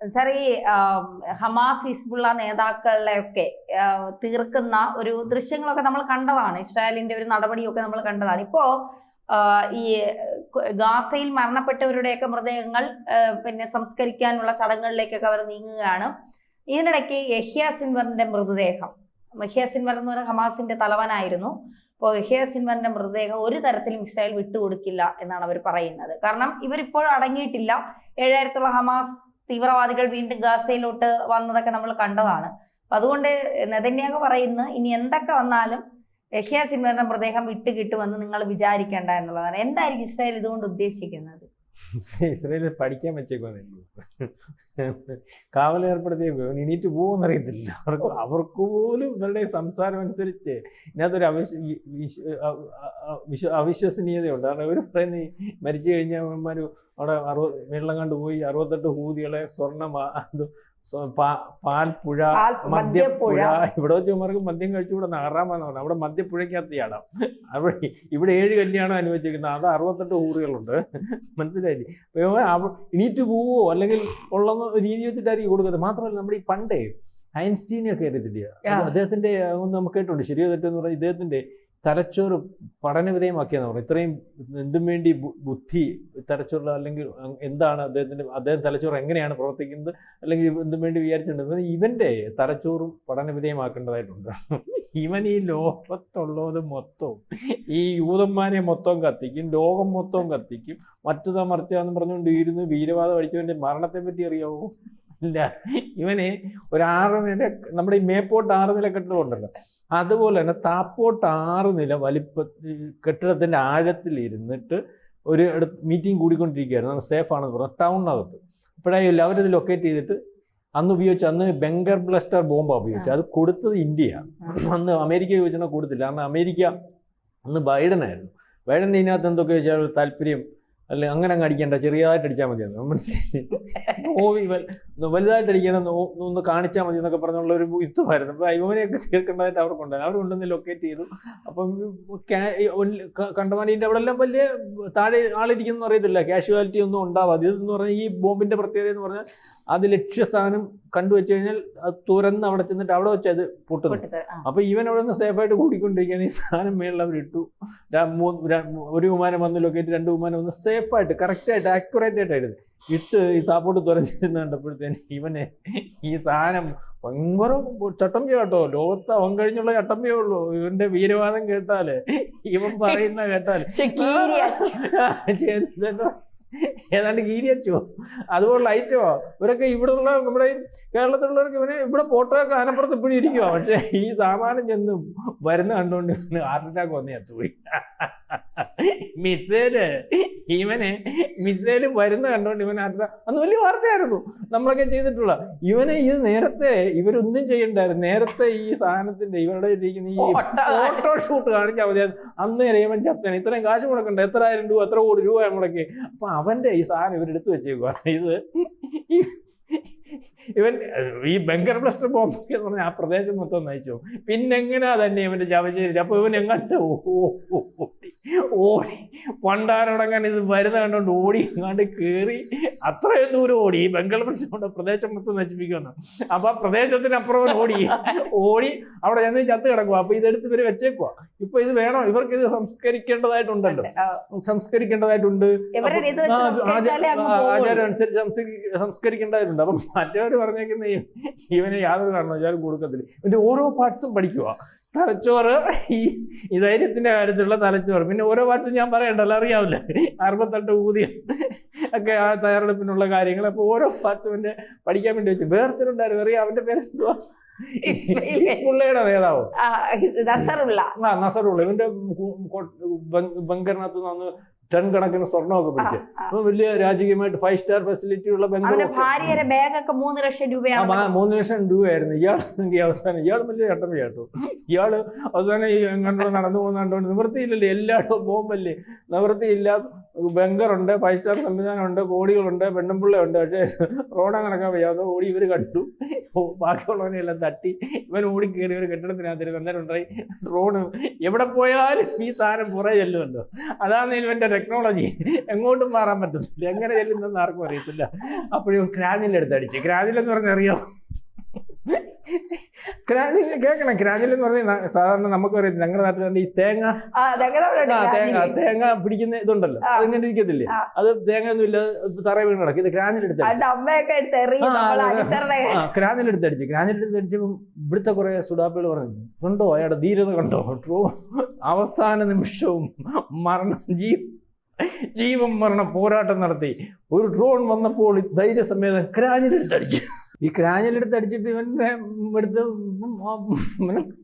Sir ഈ Hamas Hezbollah നേതാക്കളെയൊക്കെ തീർക്കുന്ന ഒരു ദൃശ്യങ്ങളൊക്കെ നമ്മൾ കണ്ടതാണ്. ഇസ്രായേലിന്റെ ഒരു നടപടിയൊക്കെ നമ്മൾ കണ്ടതാണ്. ഇപ്പോ ഈ ഗാസയിൽ മരണപ്പെട്ടവരുടെയൊക്കെ മൃതദേഹങ്ങൾ പിന്നെ സംസ്കരിക്കാനുള്ള ചടങ്ങുകളിലേക്കൊക്കെ അവർ നീങ്ങുകയാണ്. ഇതിനിടയ്ക്ക് യഹ്യ സിൻവറിന്റെ മൃതദേഹം, യഹ്യ സിൻവർ എന്ന് പറയുന്ന ഹമാസിന്റെ തലവനായിരുന്നു. അപ്പോൾ യഹ്യ സിൻവറിന്റെ മൃതദേഹം ഒരു തരത്തിലും ഇസ്രായേൽ വിട്ടുകൊടുക്കില്ല എന്നാണ് അവർ പറയുന്നത്. കാരണം ഇവരിപ്പോഴും അടങ്ങിയിട്ടില്ല. 7000-ഓളം ഹമാസ് തീവ്രവാദികൾ വീണ്ടും ഗാസയിലോട്ട് വന്നതൊക്കെ നമ്മൾ കണ്ടതാണ്. അപ്പൊ അതുകൊണ്ട് നെതന്യാഹു പറയുന്നു, ഇനി എന്തൊക്കെ വന്നാലും യഹ്യ സിൻവറിന്റെ മൃതദേഹം കിട്ടുമെന്ന് നിങ്ങൾ വിചാരിക്കേണ്ട എന്നുള്ളതാണ്. എന്തായിരിക്കും ഇസ്രായേൽ ഇതുകൊണ്ട് ഉദ്ദേശിക്കുന്നത്? ഇസ്രായേൽ പഠിക്കാൻ വെച്ചേക്കുവാണ്, കാവലേർപ്പെടുത്തിയേക്കോ, എണീറ്റ് പോകുമെന്നറിയത്തില്ല. അവർക്ക് പോലും ഇവരുടെ സംസാരം അനുസരിച്ച് ഇതിനകത്തൊരു അവിശ്വസനീയതയുണ്ട്. കാരണം ഇവർ പറയുന്ന മരിച്ചു കഴിഞ്ഞാൽ അവിടെ വെള്ളം കണ്ടുപോയി 68 ഹൂതികളെ പാൽപ്പുഴ, മദ്യപ്പുഴ, ഇവിടെ വെച്ചവർക്ക് മദ്യം കഴിച്ചുകൂടെ ആറാമെന്ന് പറഞ്ഞു. അവിടെ മദ്യപ്പുഴയ്ക്കകത്തിയാണ്. ഇവിടെ 7 കല്യാണം അനുവദിച്ചിരിക്കുന്നത്, അത് 68 ഹൂറികളുണ്ട്. മനസ്സിലായില്ലേ? എണീറ്റ് പോവോ അല്ലെങ്കിൽ ഉള്ള രീതി വെച്ചിട്ടായിരിക്കും കൊടുക്കുന്നത്. മാത്രമല്ല, നമ്മുടെ ഈ പണ്ടേ ഐൻസ്റ്റീനെയൊക്കെ അറിയത്തില്ല, അദ്ദേഹത്തിന്റെ നമുക്ക് കേട്ടുണ്ട്, ശരിയോ തെറ്റെന്ന് പറഞ്ഞാൽ ഇദ്ദേഹത്തിന്റെ തലച്ചോറ് പഠനവിധേയമാക്കിയെന്ന് പറഞ്ഞു. ഇത്രയും എന്തും വേണ്ടി ബുദ്ധി തലച്ചോറിൽ, അല്ലെങ്കിൽ എന്താണ് അദ്ദേഹം തലച്ചോറ് എങ്ങനെയാണ് പ്രവർത്തിക്കുന്നത്, അല്ലെങ്കിൽ എന്തും വേണ്ടി വിചാരിച്ചിട്ടുണ്ട്. ഇവന്റെ തലച്ചോറും പഠനവിധേയമാക്കേണ്ടതായിട്ടുണ്ട്. ഇവൻ ഈ ലോകത്തുള്ളത് മൊത്തവും, ഈ യൂതന്മാരെ മൊത്തം കത്തിക്കും, ലോകം മൊത്തം കത്തിക്കും, മറ്റു മറിച്ചാന്ന് പറഞ്ഞുകൊണ്ട് ഇരുന്ന് വീരവാദം അടിച്ചവന്റെ മരണത്തെ പറ്റി അറിയാവോ? ഇല്ല. ഇവന് ഒരു 6 നില, നമ്മുടെ ഈ മേപ്പോട്ട് 6 നില കെട്ടിടമുണ്ടല്ലോ, അതുപോലെ തന്നെ താപ്പോട്ട് 6 നില വലിപ്പ കെട്ടിടത്തിന്റെ ആഴത്തിൽ ഇരുന്നിട്ട് ഒരു മീറ്റിംഗ് കൂടിക്കൊണ്ടിരിക്കുകയായിരുന്നു. സേഫ് ആണെന്ന് പറഞ്ഞു ടൗണിനകത്ത്. അപ്പോഴായില്ല അവരത് ലൊക്കേറ്റ് ചെയ്തിട്ട് അന്ന് ബങ്കർ ബ്ലസ്റ്റർ ബോംബാണ് ഉപയോഗിച്ചത്. അത് കൊടുത്തത് ഇന്ത്യയാണ്. അന്ന് അമേരിക്ക ചോദിച്ചാൽ കൊടുത്തില്ല. കാരണം അമേരിക്ക അന്ന് ബൈഡനായിരുന്നു. ബൈഡൻ ഇതിനകത്ത് എന്തൊക്കെ വെച്ചാൽ താല്പര്യം, അല്ലെ അങ്ങനെ അങ്ങ് അടിക്കേണ്ട, ചെറിയതായിട്ട് അടിച്ചാൽ മതിയായിരുന്നു. മനസ്സിലായി? വലുതായിട്ട് അടിക്കണം, ഒന്ന് കാണിച്ചാൽ മതി എന്നൊക്കെ പറഞ്ഞുള്ള ഒരു യുദ്ധമായിരുന്നു. അപ്പോൾ ഇവനെയൊക്കെ തീർക്കേണ്ടതായിട്ട് അവർക്കുണ്ടായിരുന്നു. അവർ കൊണ്ടുവന്ന് ലൊക്കേറ്റ് ചെയ്തു. അപ്പം കണ്ടമാനീൻ്റെ അവിടെ എല്ലാം വലിയ താഴെ ആളിരിക്കുന്നു അറിയത്തില്ല, കാഷ്വാലിറ്റി ഒന്നും ഉണ്ടാവാതെ. ഇതെന്ന് പറഞ്ഞാൽ ഈ ബോംബിന്റെ പ്രത്യേകത എന്ന് പറഞ്ഞാൽ അത് ലക്ഷ്യസ്ഥാനം കണ്ടുവെച്ച് കഴിഞ്ഞാൽ അത് തുറന്ന് അവിടെ ചെന്നിട്ട് അവിടെ വെച്ച് അത് പൊട്ടുന്നു. അപ്പൊ ഇവൻ അവിടെ നിന്ന് സേഫായിട്ട് കൂടിക്കൊണ്ടിരിക്കുകയാണ്. ഈ സാധനം മേളിൽ അവരിട്ടു. ഒരു വിമാനം വന്ന് ലൊക്കേറ്റ്, 2 വിമാനം വന്ന് സേഫായിട്ട് കറക്റ്റായിട്ട് ആക്യുറേറ്റ് ആയിട്ടായിരുന്നു ഇട്ട് ഈ സാപ്പോട്ട് തുറന്നിരുന്ന് കണ്ടപ്പോഴത്തേന് ഇവനെ ഈ സാധനം ഭയങ്കര ചട്ടമ്പിയ കേട്ടോ. ലോകത്ത് അവൻ കഴിഞ്ഞുള്ള ചട്ടമ്പിയേ ഉള്ളൂ. ഇവന്റെ വീരവാദം കേട്ടാല്, ഇവൻ പറയുന്ന കേട്ടാല് ഏതാണ്ട് ഗീരിയച്ചോ അതുപോലുള്ള ഐറ്റമോ. ഇവരൊക്കെ ഇവിടെ ഉള്ള നമ്മുടെ കേരളത്തിലുള്ളവർക്ക് ഇവനെ ഇവിടെ ഫോട്ടോയൊക്കെ ആനപ്പുറത്ത് ഇപ്പോഴും ഇരിക്കുവോ. പക്ഷെ ഈ സാമാനം ചെന്ന് വരുന്ന കണ്ടുകൊണ്ട് ഇവന് ഹാർട്ട് അറ്റാക്ക് വന്നേ എത്തുപോയി. മിസൈല് വരുന്ന കണ്ടുകൊണ്ട് ഇവൻ ഹാർട്ട് അറ്റാക്ക്. അന്ന് വലിയ വാർത്തയായിരുന്നു, നമ്മളൊക്കെ ചെയ്തിട്ടുള്ള. ഇവനെ ഇത് നേരത്തെ ഇവരൊന്നും ചെയ്യണ്ടായിരുന്നു. നേരത്തെ ഈ സാധനത്തിന്റെ ഇവരുടെ ഇരിക്കുന്ന ഈ ഫോട്ടോ ഷൂട്ട് കാണിച്ചാൽ മതിയായിരുന്നു. അന്ന് ഇവൻ ചത്തനെ. ഇത്രയും കാശ് മുടക്കണ്ട, എത്ര ആയിരം രൂപ, എത്ര കോടി രൂപ മുടക്കി. അപ്പൊ അവന്റെ ഈ സാധനം ഇവരെടുത്ത് വെച്ചേക്കുക. ഇത് ഇവൻ ഈ ബങ്കർ ബ്ലസ്റ്റർ ബോംബ് എന്ന് പറഞ്ഞാൽ ആ പ്രദേശം മൊത്തം നയിച്ചു. പിന്നെങ്ങനെയാ തന്നെ ഇവന്റെ ശവശരീരം. അപ്പൊ ഇവൻ എങ്ങാണ്ട് ഓടി പണ്ടാരോടങ്ങാൻ ഇത് വരുന്ന കണ്ടോണ്ട് ഓടി എങ്ങാണ്ട് കയറി അത്രയും ദൂരം ഓടി. ഈ ബംഗാൾ പ്രദേശം മൊത്തം നശിപ്പിക്കുന്നു. അപ്പൊ ആ പ്രദേശത്തിനപ്പുറം ഓടി അവിടെ ചെന്ന് ചത്ത് കിടക്കുക. അപ്പൊ ഇതെടുത്ത് ഇവര് വെച്ചേക്കുക. ഇപ്പൊ ഇത് വേണോ, ഇവർക്ക് ഇത് സംസ്കരിക്കേണ്ടതായിട്ടുണ്ടല്ലോ, സംസ്കരിക്കേണ്ടതായിട്ടുണ്ട്, ആചാരം അനുസരിച്ച് സംസ്കരിക്കേണ്ടതായിട്ടുണ്ട്. അപ്പം മറ്റവർ പറഞ്ഞേക്കുന്ന ഇവന് യാതൊരു കാരണവശാലും കൊടുക്കത്തില്ല. ഇവന്റെ ഓരോ പാർട്സും പഠിക്കുക. തലച്ചോറ്, ഈ ധൈര്യത്തിന്റെ കാര്യത്തിലുള്ള തലച്ചോറ്, പിന്നെ ഓരോ പാർട്സും ഞാൻ പറയണ്ടല്ലോ, അറിയാവില്ല. 68 ഊതി ഒക്കെ ആ തയ്യാറെടുപ്പിനുള്ള കാര്യങ്ങൾ. അപ്പൊ ഓരോ പാർട്സും എന്നെ പഠിക്കാൻ വേണ്ടി വെച്ചു. വേർത്തിട്ടുണ്ടായിരുന്നു, അറിയാം. അവന്റെ പേര് എന്തുവാ? പുള്ളിയുടെ നേതാവ് നസറുള്ള. ഇവന്റെ ബങ്കറിനകത്ത് നിന്ന് 10 കണക്കിന് സ്വർണ്ണമൊക്കെ പിടിച്ച്. അപ്പൊ വലിയ രാജകീയമായിട്ട് 5 സ്റ്റാർ ഫെസിലിറ്റി ഉള്ള ബംഗാൾ. 3 ലക്ഷം രൂപയാണ്. 3 ലക്ഷം രൂപയായിരുന്നു. ഇയാളെങ്കിൽ അവസാനം ഇയാൾ വലിയ ചട്ടം കേട്ടു. ഇയാള് അവസാനം ഈ കണ്ടോണ്ട് നടന്നു പോകുന്നതുകൊണ്ട് നിവൃത്തിയില്ലല്ലേ, എല്ലായിടവും ബോംബല്ലേ, നിവൃത്തിയില്ല. ബംഗറുണ്ട്, 5 സ്റ്റാർ സംവിധാനമുണ്ട്, കോടികളുണ്ട്, പെണ്ണുമ്പിള്ളയുണ്ട്. പക്ഷേ റോഡ് നടക്കാൻ വയ്യാതെ ഓടി ഇവർ കണ്ടു. ബാക്കിയുള്ളവനെല്ലാം തട്ടി ഇവൻ ഓടിക്കേറി ഒരു കെട്ടിടത്തിനകത്ത് അന്നേരം ഉണ്ടായി. റോഡ് എവിടെ പോയാലും ഈ സാധനം പുറകെ ചെല്ലുമല്ലോ. അതാണ് ഇവന്റെ ടെക്നോളജി, എങ്ങോട്ടും മാറാൻ പറ്റത്തില്ല, എങ്ങനെ ചെല്ലുന്നെന്ന് ആർക്കും അറിയത്തില്ല. അപ്പോഴും ക്രാനിലെടുത്ത് അടിച്ച്. ക്രാനിലെന്ന് പറഞ്ഞാൽ അറിയാം, ക്രാനിൽ കേൾക്കണം. ക്രാനിൽ എന്ന് പറഞ്ഞാൽ സാധാരണ നമുക്ക് അറിയത്തില്ല, ഞങ്ങളുടെ നാട്ടിൽ ഈ തേങ്ങ പിടിക്കുന്ന ഇതുണ്ടല്ലോ, അതിങ്ങനെ ഇരിക്കത്തില്ലേ, അത് തേങ്ങ ഒന്നും ഇല്ല, തറ വീണ് കിടക്കും. ഇത് ക്രാനിലെടുത്ത് ക്രാനിലെടുത്തടിച്ച്. ക്രാനിലെടുത്തടിച്ചപ്പം ഇവിടുത്തെ കുറെ സുഡാപ്പികൾ പറഞ്ഞു, കണ്ടോ അയാളുടെ ധീരത കണ്ടോ, അവസാന നിമിഷവും ജീവൻ മരണ പോരാട്ടം നടത്തി ഒരു ഡ്രോൺ വന്നപ്പോൾ ധൈര്യസമേതം ക്രാനിലെടുത്തടിച്ചു. ഈ ക്രാനിലെടുത്ത് അടിച്ചിട്ട് ഇവൻ്റെ എടുത്ത്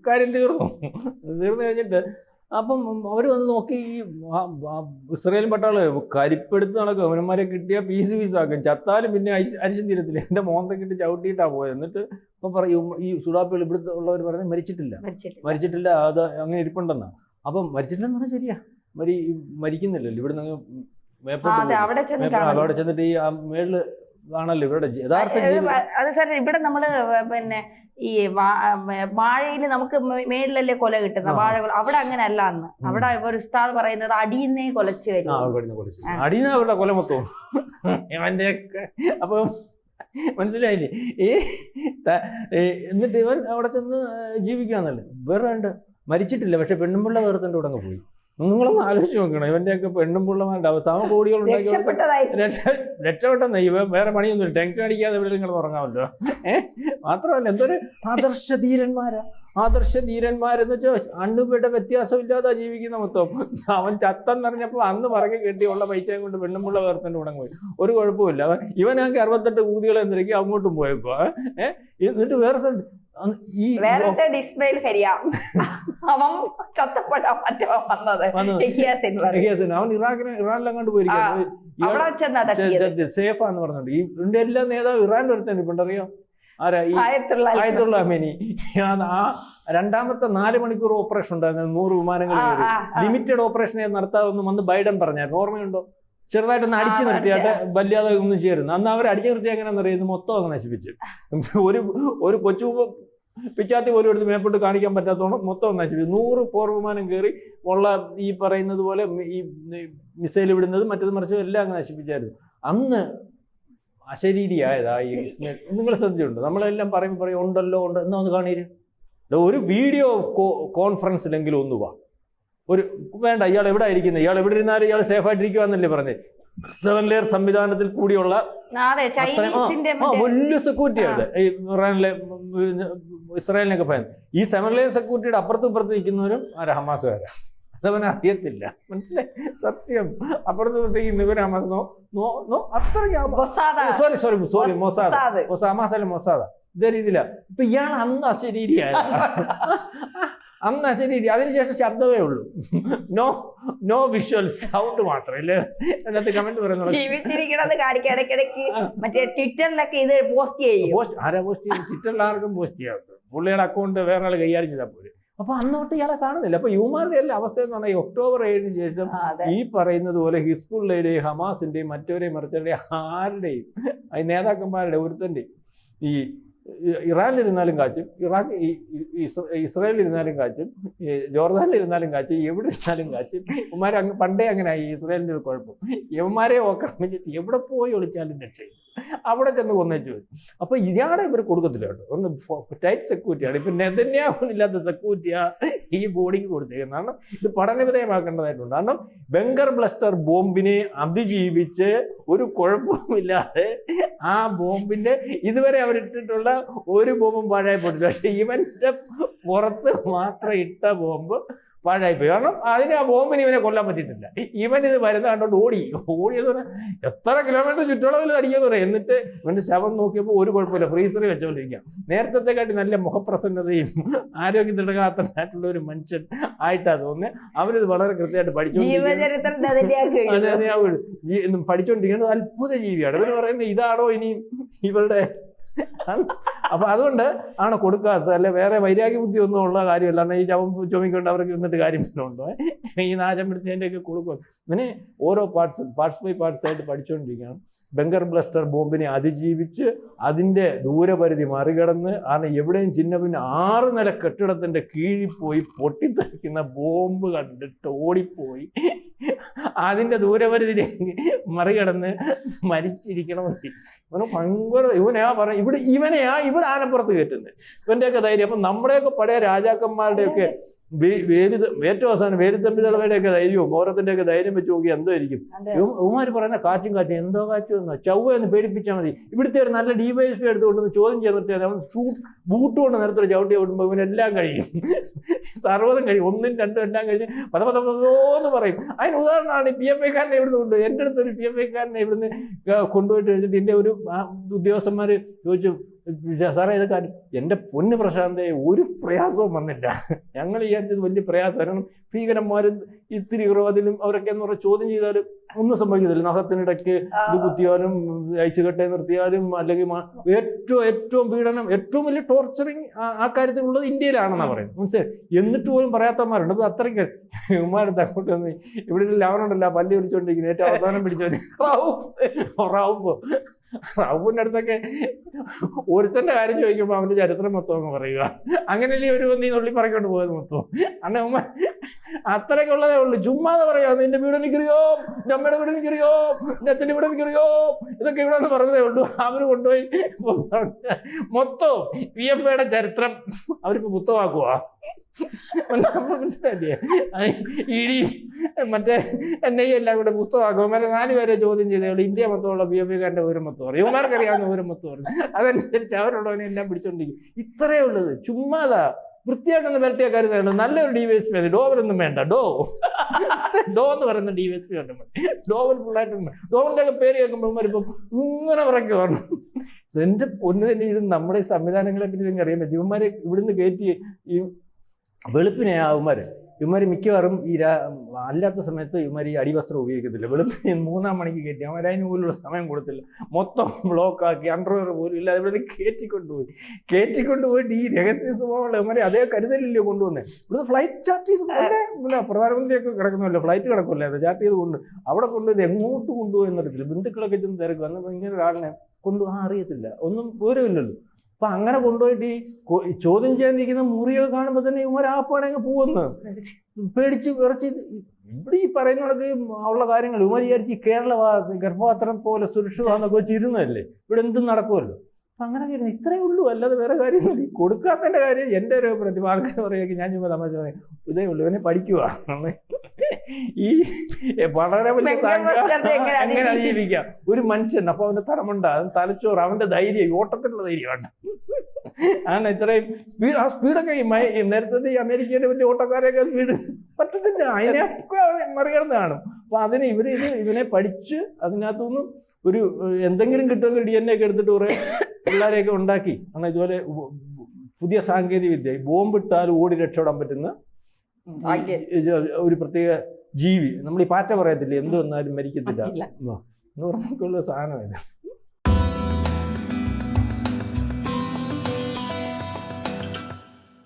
കാര്യം തീർന്നു കഴിഞ്ഞിട്ട് അപ്പം അവർ വന്ന് നോക്കി. ഈ ഇസ്രായേൽ പട്ടാള് കരിപ്പെടുത്ത് നടക്കും, അവന്മാരെ കിട്ടിയാൽ പീസാക്കും, ചത്താലും പിന്നെ അരിശം തീരത്തില്ല. എൻ്റെ മോന്തക്കിട്ട് ചവിട്ടിയിട്ടാണ് പോയത്. എന്നിട്ട് ഇപ്പം പറയും ഈ സുഡാപ്പികൾ ഇവിടുത്തെ ഉള്ളവർ പറഞ്ഞ് മരിച്ചിട്ടില്ല, അത് അങ്ങനെ ഇരിപ്പുണ്ടെന്നാ. അപ്പം മരിച്ചിട്ടില്ലെന്ന് പറഞ്ഞാൽ ശരിയാ, മരിക്കുന്നില്ലല്ലോ. ഇവിടുന്ന് അവിടെ ചെന്നിട്ട് ഈ മേളില് ആണല്ലോ ഇവരുടെ യഥാർത്ഥ അത് സാർ. ഇവിടെ നമ്മള് പിന്നെ ഈ വാഴയില് നമുക്ക് മേളിലല്ലേ കൊല കിട്ടുന്ന വാഴകൾ, അവിടെ അങ്ങനെ അല്ല. അന്ന് അവിടെ ഒരു ഉസ്താദ് പറയുന്നത് അടിയുന്നേ കൊലച്ച് വരും, അടിയുന്ന അവരുടെ കൊല മൊത്തം അവന്റെ. അപ്പൊ മനസ്സിലായില്ലേ? എന്നിട്ട് ഇവൻ അവിടെ ചെന്ന് ജീവിക്കാന്നല്ലേ, വേറെ ഉണ്ട്, മരിച്ചിട്ടില്ല. പക്ഷെ പെണ്ണുമ്പിള്ള വേറെത്തൻ്റെ കൂടെ അങ്ങ് പോയി. നിങ്ങളൊന്ന് ആലോചിച്ച് നോക്കണം, ഇവന്റെയൊക്കെ പെണ്ണുമ്പിള്ളമാരുടെ അവസ്ഥ. അവൻ കോടികൾ ഉണ്ടാക്കി രക്ഷപ്പെട്ടെന്ന ഇവ വേറെ പണിയൊന്നുമില്ല, ടെൻഷൻ അടിക്കാതെ ഇവിടെ നിങ്ങൾ ഉറങ്ങാമല്ലോ. മാത്രമല്ല എന്തൊരു ആദർശധീരന്മാരെന്ന് വെച്ചാൽ അണ്ണുപേട്ട വ്യത്യാസമില്ലാതെ ജീവിക്കുന്ന മൊത്തം. അവൻ ചത്തെന്നറിഞ്ഞപ്പോൾ അന്ന് പറക്കി കെട്ടിയുള്ള പൈസയും കൊണ്ട് പെണ്ണുമുള്ള വേർത്തൻ്റെ ഉടങ്ങി പോയി, ഒരു കുഴപ്പമില്ല. ഇവനാണെങ്കിൽ 68 കൂതികളെ എന്തിരിക്കും അങ്ങോട്ടും പോയപ്പോ. എന്നിട്ട് വേറെ അവൻ ഇറാനിലങ്ങാണ്ട് പോയിരിക്കും, സേഫാന്ന് പറഞ്ഞിട്ടുണ്ട്. ഈ ഇതിന്റെ എല്ലാ നേതാവ് ഇറാൻ വരുത്തന്നെ ഇപ്പണ്ടറിയോ? ആരാ? ഈ ആയത്തുള്ള അമേനി. ആ രണ്ടാമത്തെ 4 മണിക്കൂർ ഓപ്പറേഷൻ ഉണ്ടായിരുന്നു, 100 വിമാനങ്ങൾ ലിമിറ്റഡ് ഓപ്പറേഷനെ നടത്താമെന്ന് വന്ന് ബൈഡൻ പറഞ്ഞായിരുന്നു, ഓർമ്മയുണ്ടോ? ചെറുതായിട്ടൊന്ന് അടിച്ചു നിർത്തിയായിട്ട് വല്ലാതെ ഒന്നും ചേരുന്നു. അന്ന് അവർ അടിച്ചു നിർത്തി എങ്ങനെയാണെന്ന് അറിയുന്നത് മൊത്തം അങ്ങ് നശിപ്പിച്ചു. ഒരു കൊച്ചു പിച്ചാത്തി പോലും എടുത്ത് മേപ്പോട്ട് കാണിക്കാൻ പറ്റാത്തോളം മൊത്തം നശിപ്പിച്ചു. 100 പോർ വിമാനം കയറി ഉള്ള ഈ പറയുന്നത് പോലെ ഈ മിസൈൽ വിടുന്നത് മറ്റത് മറിച്ചതും എല്ലാം അങ്ങ് നശിപ്പിച്ചായിരുന്നു. അന്ന് അശരീരിയായതാ ഈ ഇസ്മയിൽ. നിങ്ങൾ ശ്രദ്ധിച്ചിട്ടുണ്ടോ? നമ്മളെല്ലാം പറയും ഉണ്ടല്ലോ ഉണ്ട് എന്നാ ഒന്ന് കാണീര്. ഒരു വീഡിയോ കോൺഫറൻസിലെങ്കിലും ഒന്ന് വാ. ഒരു വേണ്ട, ഇയാൾ എവിടെ ആയിരിക്കുന്നത്, ഇയാൾ എവിടെ ഇരുന്നാലും ഇയാൾ സേഫായിട്ടിരിക്കുവാന്നല്ലേ പറഞ്ഞത്. 7 ലെയർ സംവിധാനത്തിൽ കൂടിയുള്ള വലിയ സെക്യൂരിറ്റിയാണ് ഈ ഇറാനിലെ ഇസ്രായേലിനൊക്കെ പറയുന്നത്. ഈ 7 ലെയർ സെക്യൂരിറ്റിയുടെ അപ്പുറത്തും ഇപ്പുറത്ത് നിൽക്കുന്നവരും ഹമാസുകാരാണ്. അതവനെ അറിയത്തില്ല, മനസ്സിലായി? സത്യം. അപ്പുറത്ത് ഇപ്പുറത്തേക്ക് ഇവർ ഹമാസ് അത്രയ്ക്ക് മൊസാദ ഇതേ രീതിയിലാണ്. ഇപ്പൊ ഇയാൾ അന്ന് അശരീരിയായ അന്ന് അശരീരി. അതിനുശേഷം ശബ്ദമേ ഉള്ളൂ, നോ വിഷ്വൽ, സൗണ്ട് മാത്രം. ഇല്ലേ അതിനകത്ത് കമന്റ് പറയുന്നത് ട്വിറ്ററിലൊക്കെ ഇത് പോസ്റ്റ് ചെയ്യും. ആരാ പോസ്റ്റ് ചെയ്യും? ട്വിറ്ററിൽ ആർക്കും പോസ്റ്റ് ചെയ്യാം. പുള്ളിയുടെ അക്കൗണ്ട് വേറെ ആൾ കൈകാര്യം ചെയ്താൽ പോലെ. അപ്പൊ അന്നോട്ട് ഇയാളെ കാണുന്നില്ല. അപ്പൊ യുമാരുടെ എല്ലാ അവസ്ഥ എന്ന് പറഞ്ഞാൽ ഒക്ടോബർ 7 ശേഷം ഈ പറയുന്നത് പോലെ ഹിസ്ബുള്ളയുടെയും ഹമാസിന്റെയും മറ്റവരെയും മറിച്ചവരുടെയും ആരുടെയും നേതാക്കന്മാരുടെ ഒരുത്തൻ്റെയും ഈ ഇറാനിലിരുന്നാലും കാച്ചും, ഇസ്രായേലിരുന്നാലും കാച്ചും, ജോർദാനിലിരുന്നാലും കാച്ചും, എവിടെ ഇരുന്നാലും കാച്ചും. ഇവന്മാർ പണ്ടേ അങ്ങനെ ആയി. ഇസ്രായേലിൻ്റെ ഒരു കുഴപ്പം, യവന്മാരെ ആക്രമിച്ചിട്ട് എവിടെ പോയി ഒളിച്ചാലും രക്ഷയും, അവിടെ ചെന്ന് കൊന്നേച്ചു വരും. അപ്പൊ ഇയാളെ ഇവർ കൊടുക്കത്തില്ല കേട്ടോ. ഒന്ന് ടൈറ്റ് സെക്യൂരിറ്റിയാണ്. ഇപ്പൊ നെതന്യാഹുവിനില്ലാത്ത സെക്യൂരിറ്റിയാ ഈ ബോഡിക്ക് കൊടുത്തേക്കുന്നത്. കാരണം ഇത് പഠനവിധേയമാക്കേണ്ടതായിട്ടുണ്ട്. കാരണം ബങ്കർ ബ്ലസ്റ്റർ ബോംബിനെ അതിജീവിച്ച് ഒരു കുഴപ്പവുമില്ലാതെ ആ ബോംബിന്റെ ഇതുവരെ അവരിട്ടിട്ടുള്ള ഒരു ബോംബും പാഴായി പോയിട്ടില്ല. പക്ഷെ ഇവന്റെ പുറത്ത് മാത്രം ഇട്ട ബോംബ് പാഴായിപ്പോയി. കാരണം അതിന് ആ ബോംബിന് ഇവനെ കൊല്ലാൻ പറ്റിയിട്ടില്ല. ഇവൻ ഇത് വരുന്ന കണ്ടോണ്ട് ഓടിയെന്ന് പറഞ്ഞാൽ എത്ര കിലോമീറ്റർ ചുറ്റളവിൽ അടിക്കാന്ന് പറയാം. എന്നിട്ട് ഇവന്റെ ശവം നോക്കിയപ്പോൾ ഒരു കുഴപ്പമില്ല, ഫ്രീസറിൽ വെച്ചുകൊണ്ടിരിക്കാം. നേരത്തെക്കാട്ടി നല്ല മുഖപ്രസന്നതയും ആരോഗ്യത്തിടകാത്തതായിട്ടുള്ള ഒരു മനുഷ്യൻ ആയിട്ടാണ് തോന്നുന്നത്. അവരിത് വളരെ കൃത്യമായിട്ട് പഠിച്ചുകൊണ്ടിരിക്കുന്നത് അത്ഭുത ജീവിയാണ്. ഇവർ പറയുന്നത് ഇതാണോ ഇനി ഇവരുടെ. അപ്പൊ അതുകൊണ്ട് ആണ് കൊടുക്കാത്തത്. അല്ലെ വേറെ വൈരാഗ്യ ബുദ്ധി ഒന്നും ഉള്ള കാര്യമല്ല. കാരണം ഈ ചുമക്കൊണ്ട് അവർക്ക് എന്നിട്ട് കാര്യമുണ്ടോ? ഈ നാശം പിടിച്ചതിൻ്റെയൊക്കെ കൊടുക്കും. ഇങ്ങനെ ഓരോ പാർട്സ് ബൈ പാർട്സ് ആയിട്ട് പഠിച്ചുകൊണ്ടിരിക്കണം. ബങ്കർ ബ്ലസ്റ്റർ ബോംബിനെ അതിജീവിച്ച് അതിൻ്റെ ദൂരപരിധി മറികടന്ന് എവിടെയും ചിഹ്നപിന്നെ 6 നില കെട്ടിടത്തിൻ്റെ കീഴിൽ പോയി പൊട്ടിത്തെറിക്കുന്ന ബോംബ് കണ്ടിട്ട് ഓടിപ്പോയി അതിൻ്റെ ദൂരപരിധി മറികടന്ന് മരിച്ചിരിക്കണമെങ്കിൽ ഇവന് ഭയങ്കര ഇവനെയാ ഇവിടെ ആനപ്പുറത്ത് കയറ്റുന്നത് ഇവൻ്റെയൊക്കെ ധൈര്യം. അപ്പം നമ്മുടെയൊക്കെ പഴയ രാജാക്കന്മാരുടെയൊക്കെ ഏറ്റവും അവസാനം വേലുത്തമ്പി ദളവയുടെയൊക്കെ ധൈര്യവും ഓരോത്തിൻ്റെയൊക്കെ ധൈര്യം വെച്ച് നോക്കി എന്തായിരിക്കും. ഇവന്മാർ പറയുന്ന കാറ്റും എന്തോ കാറ്റും എന്നോ ചവ്വ എന്ന് പേടിപ്പിച്ചാൽ മതി. ഇവിടുത്തെ ഒരു നല്ല DYSP എടുത്തുകൊണ്ടൊന്ന് ചോദ്യം ചെയ്യാൻ നിർത്തിയാൽ അവൻ ബൂട്ട് കൊണ്ട് നേരത്തെ ചവിട്ടി ഓടുമ്പോൾ ഇവനെല്ലാം കഴിയും, സർവ്വതും കഴിയും, 1, 2 എല്ലാം കഴിഞ്ഞ് പതപതോന്ന് പറയും. അതിന് ഉദാഹരണമാണ് PFIക്കാരനെ ഇവിടുന്ന് കൊണ്ടുപോയി. എൻ്റെ അടുത്തൊരു PFIക്കാരനെ ഇവിടുന്ന് കൊണ്ടുപോയിട്ട് എഴുതിയിട്ട് എൻ്റെ ഒരു ഉദ്യോഗസ്ഥന്മാർ ചോദിച്ചു, സാറേ ഇത് കാര്യം. എൻ്റെ പൊന്ന് പ്രശാന്തേ, ഒരു പ്രയാസവും വന്നില്ല. ഞങ്ങൾ വിചാരിച്ചത് വലിയ പ്രയാസം. കാരണം ഭീകരന്മാരും ഇത്തിരി ഉറവതിലും അവരൊക്കെ എന്ന് പറഞ്ഞാൽ ചോദ്യം ചെയ്താലും ഒന്നും സംഭവിക്കത്തില്ല. നഖത്തിനിടയ്ക്ക് ഇത് കുത്തിയാലും ഐസ് കെട്ടെ നിർത്തിയാലും അല്ലെങ്കിൽ ഏറ്റവും പീഡനം, ഏറ്റവും വലിയ ടോർച്ചറിങ് ആ കാര്യത്തിലുള്ളത് ഇന്ത്യയിലാണെന്നാണ് പറയുന്നത്. മനസ്സിലായി. എന്നിട്ട് പോലും പറയാത്തമാരുണ്ട്. അത് അത്രയ്ക്ക് ഉമ്മാരുടെ അങ്ങോട്ട് വന്ന് ഇവിടെ ലാവണുണ്ടല്ല പല്ലി വിളിച്ചോണ്ടിരിക്കുന്നത് ഏറ്റവും അവസാനം പിടിച്ചോണ്ട് റൌഫിൻ്റെ അടുത്തൊക്കെ ഒരുത്തൻ്റെ കാര്യം ചോദിക്കുമ്പോൾ അവൻ്റെ ചരിത്രം മൊത്തം അങ്ങ് പറയുക. അങ്ങനെയല്ലേ ഒരു നീ നുള്ളി പറക്കൊണ്ട് പോയത് മൊത്തം. അന്നെ ഉമ്മ അത്രയൊക്കെ ഉള്ളതേ ഉള്ളൂ. ചുമ്മാതെ പറയാ നിന്റെ വീട് എനിക്കറിയോ, എൻ്റെ അമ്മയുടെ വീട് എനിക്കറിയോ, എൻ്റെ അച്ഛൻ്റെ വീട് എനിക്കറിയോ, ഇതൊക്കെ ഇവിടെ നിന്ന് പറഞ്ഞതേ ഉള്ളൂ. അവർ കൊണ്ടുപോയി മൊത്തം PFIയുടെ ചരിത്രം അവരിപ്പോൾ പുസ്തകമാക്കുക. മനസ്സിലായില്ലേ? ED മറ്റേ NIA എല്ലാം കൂടെ പുസ്തകമാക്കും. 4 പേരെ ചോദ്യം ചെയ്തേ ഉള്ളൂ. ഇന്ത്യ മൊത്തമുള്ള PFIക്കാരൻ്റെ വിവരം മൊത്തം പറയും, ഇവന്മാർക്കറിയാവുന്ന വിവരം മൊത്തം പറയും. അതനുസരിച്ച് അവരുള്ളവനെ എല്ലാം പിടിച്ചോണ്ടിരിക്കും. ഇത്രയേ ഉള്ളത്. ചുമ്മാതാ വൃത്തിയായിട്ടൊന്ന് വരട്ടിയ കരുതാണ്. നല്ലൊരു DYSP മതി. ഡോവലൊന്നും വേണ്ട. ഡോ എന്ന് പറയുന്ന DYSP കണ്ടു മതി. ഡോവൽ ഫുള്ളായിട്ടൊന്നും ഡോവലിൻ്റെ ഒക്കെ പേര് കേൾക്കുമ്പോൾ വരുമ്പോൾ ഇങ്ങനെ പറയ്ക്ക് പറഞ്ഞു. എൻ്റെ പൊന്ന് തന്നെ ഇത് നമ്മുടെ സംവിധാനങ്ങളെ പറ്റി നിങ്ങൾക്ക് അറിയാൻ പറ്റും. ഇവന്മാരെ ഇവിടുന്ന് കയറ്റി ഈ വെളുപ്പിനെ ഇവന്മാർ മിക്കവാറും അല്ലാത്ത സമയത്ത് ഇവന്മാർ ഈ അടിവസ്ത്രം ഉപയോഗിക്കത്തില്ല. വെളുപ്പിന് 3-ാം മണിക്ക് കയറ്റി അവൻ അതിന് പോലുള്ള സമയം കൊടുത്തില്ല. മൊത്തം ബ്ലോക്കാക്കി അണ്ടർവെയർ പോലും ഇല്ല ഇവിടെ കയറ്റിക്കൊണ്ടുപോയിട്ട് ഈ രഹസ്യ സ്വഭാവമുള്ള ഇവന്മാരെ അതേ കരുതലില്ലയോ കൊണ്ടുവന്നേ. ഇവിടുന്ന് ഫ്ലൈറ്റ് ചാർട്ട് ചെയ്ത് കൊണ്ടേ പ്രധാനമന്ത്രിയൊക്കെ കിടക്കുമല്ലോ, ഫ്ലൈറ്റ് കിടക്കുമല്ലോ, അത് ചാർട്ട് ചെയ്ത് കൊണ്ട് അവിടെ കൊണ്ടുപോയി എങ്ങോട്ട് കൊണ്ടുപോയി എന്നറിയത്തില്ല. ബന്ധുക്കളൊക്കെ ചെന്ന് തിരക്കും. അന്ന് ഇങ്ങനെ ഒരാളിനെ അറിയത്തില്ല, ഒന്നും വിവരമില്ലല്ലോ. അപ്പം അങ്ങനെ കൊണ്ടുപോയിട്ട് ഈ ചോദ്യം ചെയ്യാനിരിക്കുന്ന മുറിയൊക്കെ കാണുമ്പോൾ തന്നെ ഇവന്മാരാപ്പാണെങ്കിൽ പോവെന്ന് പേടിച്ച് വിറച്ച്. ഇവിടെ ഈ പറയുന്നതൊക്കെ ഉള്ള കാര്യങ്ങൾ ഇവന്മാർ വിചാരിച്ച് കേരള ഗർഭപാത്രം പോലെ സുരക്ഷിതമാണെന്നൊക്കെ വെച്ച് ഇരുന്നതല്ലേ. ഇവിടെ എന്തും നടക്കുമല്ലോ. അപ്പം അങ്ങനെ ഇത്രയേ ഉള്ളൂ, അല്ലാതെ വേറെ കാര്യമില്ല. ഈ കൊടുക്കാത്തതിൻ്റെ കാര്യം എൻ്റെ ഒരു പ്രതിഭ ആൾക്കാർ പറയുക. ഞാൻ ചുമ്മാ തമാശ പറയും, ഇതേ ഉള്ളൂ, ഇവനെ പഠിക്കുക. ഈ വളരെ വലിയ അങ്ങനെ ജീവിക്കാം ഒരു മനുഷ്യൻ. അപ്പോൾ അവൻ്റെ തലമുണ്ട, അവൻ തലച്ചോറ്, അവൻ്റെ ധൈര്യം, ഓട്ടത്തിലുള്ള ധൈര്യമാണ്. ആണ് ഇത്രയും സ്പീഡൊക്കെ നേരത്തെ ഈ അമേരിക്കയിലെ വലിയ ഓട്ടക്കാരെയൊക്കെ സ്പീഡ് പറ്റത്തില്ല. അതിനൊക്കെ മറികടന്ന് കാണും. അപ്പോൾ അതിന് ഇവനെ പഠിച്ച് അതിനകത്തുനിന്ന് ഒരു എന്തെങ്കിലും കിട്ടുമെങ്കിൽ DNA ഒക്കെ എടുത്തിട്ട് കുറേ പിള്ളേരെയൊക്കെ ഉണ്ടാക്കി. കാരണം ഇതുപോലെ പുതിയ സാങ്കേതിക വിദ്യ, ബോംബിട്ടാൽ ഓടി രക്ഷപ്പെടാൻ പറ്റുന്ന ഒരു പ്രത്യേക ജീവി. നമ്മൾ ഈ പാറ്റ പറയത്തില്ലേ, എന്ത് വന്നാലും മരിക്കത്തില്ല എന്ന് പറഞ്ഞൊക്കെയുള്ള സാധനം ഇത്.